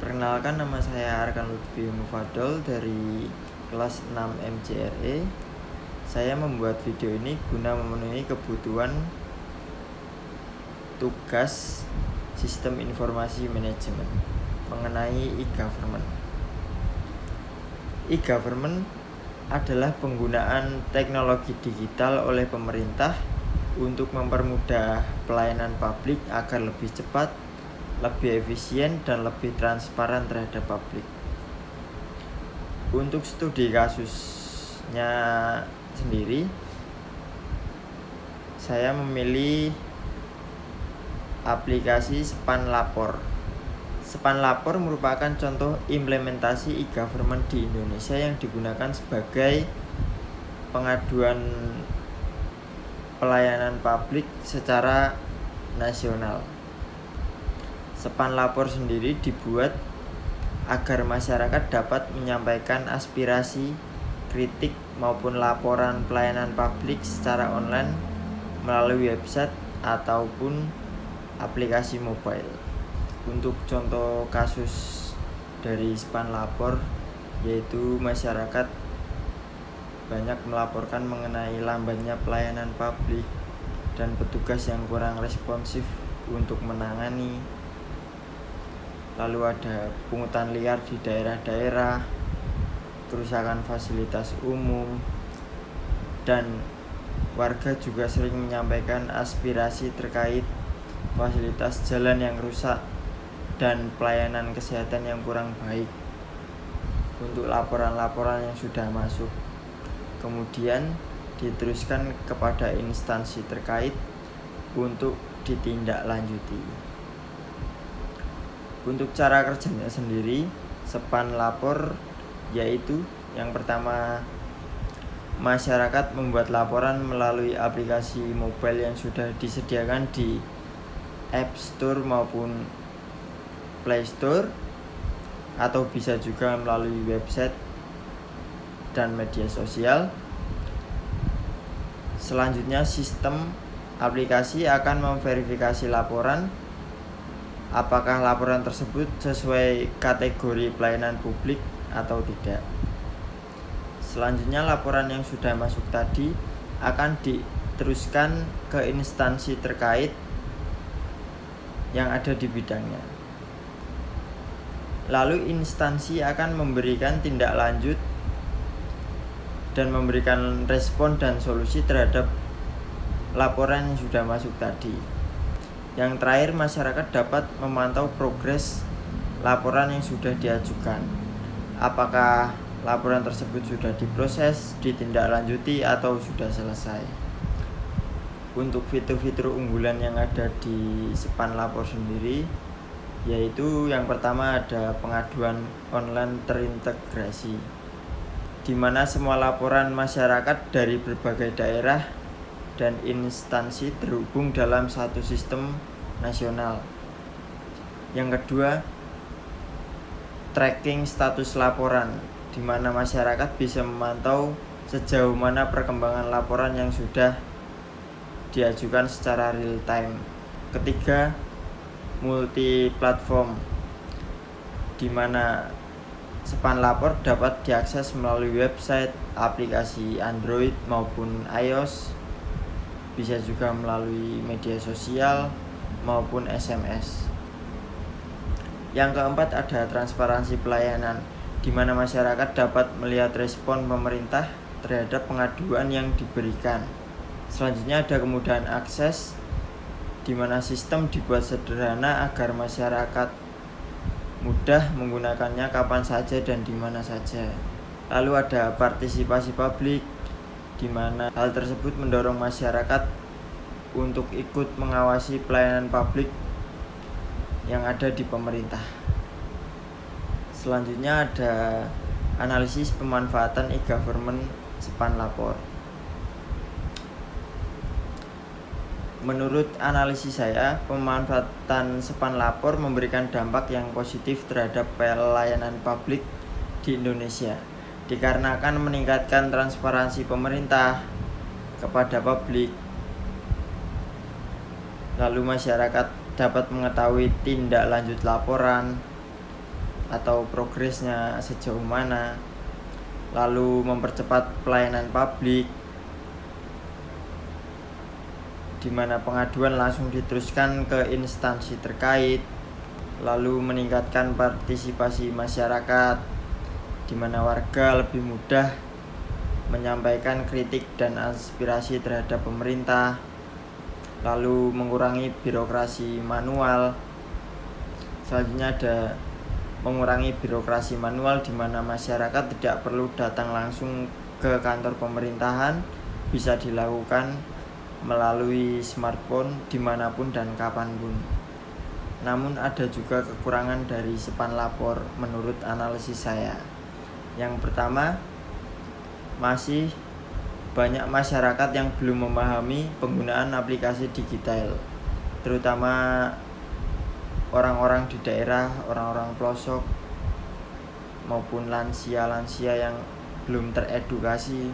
Perkenalkan, nama saya Arkan Lutfi Mufadol dari kelas 6 MCRE. Saya membuat video ini guna memenuhi kebutuhan tugas Sistem Informasi Manajemen mengenai e-government. E-government adalah penggunaan teknologi digital oleh pemerintah untuk mempermudah pelayanan publik agar lebih cepat, lebih efisien, dan lebih transparan terhadap publik. Untuk studi kasusnya sendiri, saya memilih aplikasi Span Lapor. Span Lapor merupakan contoh implementasi e-government di Indonesia yang digunakan sebagai pengaduan pelayanan publik secara nasional. Span Lapor sendiri dibuat agar masyarakat dapat menyampaikan aspirasi, kritik, maupun laporan pelayanan publik secara online melalui website ataupun aplikasi mobile. Untuk contoh kasus dari Span Lapor, yaitu masyarakat banyak melaporkan mengenai lambannya pelayanan publik dan petugas yang kurang responsif untuk menangani. Lalu ada pungutan liar di daerah-daerah, kerusakan fasilitas umum, dan warga juga sering menyampaikan aspirasi terkait fasilitas jalan yang rusak dan pelayanan kesehatan yang kurang baik. Untuk laporan-laporan yang sudah masuk, kemudian diteruskan kepada instansi terkait untuk ditindaklanjuti. Untuk cara kerjanya sendiri, Span Lapor yaitu yang pertama, masyarakat membuat laporan melalui aplikasi mobile yang sudah disediakan di App Store maupun Play Store, atau bisa juga melalui website dan media sosial. Selanjutnya, sistem aplikasi akan memverifikasi laporan apakah laporan tersebut sesuai kategori pelayanan publik atau tidak. Selanjutnya, laporan yang sudah masuk tadi akan diteruskan ke instansi terkait yang ada di bidangnya. Lalu instansi akan memberikan tindak lanjut dan memberikan respon dan solusi terhadap laporan yang sudah masuk tadi. Yang terakhir, masyarakat dapat memantau progres laporan yang sudah diajukan. Apakah laporan tersebut sudah diproses, ditindaklanjuti, atau sudah selesai. Untuk fitur-fitur unggulan yang ada di Span Lapor sendiri, yaitu yang pertama ada pengaduan online terintegrasi, di mana semua laporan masyarakat dari berbagai daerah dan instansi terhubung dalam satu sistem nasional. Yang kedua, tracking status laporan, di mana masyarakat bisa memantau sejauh mana perkembangan laporan yang sudah diajukan secara real time. Ketiga, multi platform, di mana Span Lapor dapat diakses melalui website, aplikasi Android maupun iOS, bisa juga melalui media sosial maupun SMS. Yang keempat, ada transparansi pelayanan, di mana masyarakat dapat melihat respon pemerintah terhadap pengaduan yang diberikan. Selanjutnya ada kemudahan akses, di mana sistem dibuat sederhana agar masyarakat mudah menggunakannya kapan saja dan di mana saja. Lalu ada partisipasi publik, di mana hal tersebut mendorong masyarakat untuk ikut mengawasi pelayanan publik yang ada di pemerintah. Selanjutnya ada analisis pemanfaatan e-government Span Lapor. Menurut analisis saya, pemanfaatan Span Lapor memberikan dampak yang positif terhadap pelayanan publik di Indonesia, dikarenakan meningkatkan transparansi pemerintah kepada publik. Lalu masyarakat dapat mengetahui tindak lanjut laporan, atau progresnya sejauh mana, lalu mempercepat pelayanan publik di mana pengaduan langsung diteruskan ke instansi terkait, lalu meningkatkan partisipasi masyarakat di mana warga lebih mudah menyampaikan kritik dan aspirasi terhadap pemerintah, lalu mengurangi birokrasi manual. Selanjutnya ada mengurangi birokrasi manual di mana masyarakat tidak perlu datang langsung ke kantor pemerintahan, bisa dilakukan melalui smartphone dimanapun dan kapanpun. Namun ada juga kekurangan dari Sepan Lapor menurut analisis saya. Yang pertama, masih banyak masyarakat yang belum memahami penggunaan aplikasi digital, terutama orang-orang di daerah, orang-orang pelosok maupun lansia-lansia yang belum teredukasi.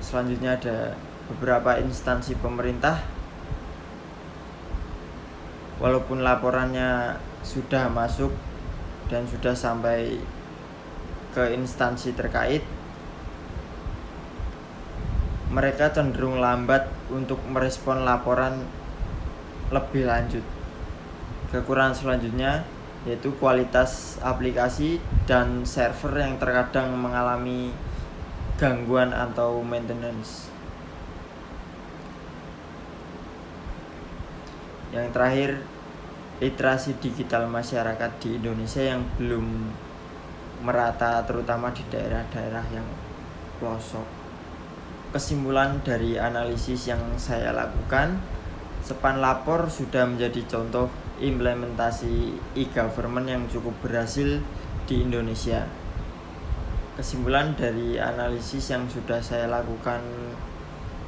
Selanjutnya ada beberapa instansi pemerintah, walaupun laporannya sudah masuk dan sudah sampai ke instansi terkait, mereka cenderung lambat untuk merespon laporan lebih lanjut. Kekurangan selanjutnya yaitu kualitas aplikasi dan server yang terkadang mengalami gangguan atau maintenance. Yang terakhir, literasi digital masyarakat di Indonesia yang belum merata, terutama di daerah-daerah yang pelosok. Kesimpulan dari analisis yang saya lakukan, Sepan Lapor sudah menjadi contoh implementasi e-government yang cukup berhasil di Indonesia. Kesimpulan dari analisis yang sudah saya lakukan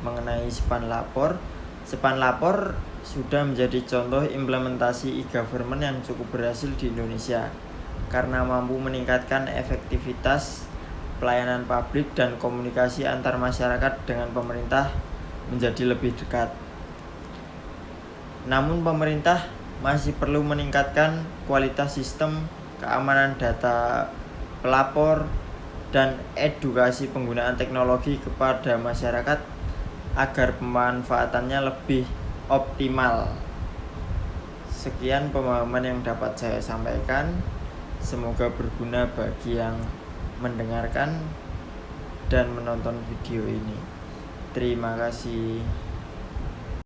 mengenai Sepan Lapor sudah menjadi contoh implementasi e-government yang cukup berhasil di Indonesia karena mampu meningkatkan efektivitas pelayanan publik dan komunikasi antar masyarakat dengan pemerintah menjadi lebih dekat. Namun pemerintah masih perlu meningkatkan kualitas sistem keamanan data pelapor dan edukasi penggunaan teknologi kepada masyarakat agar pemanfaatannya lebih optimal. Sekian pemahaman yang dapat saya sampaikan. Semoga berguna bagi yang mendengarkan dan menonton video ini. Terima kasih.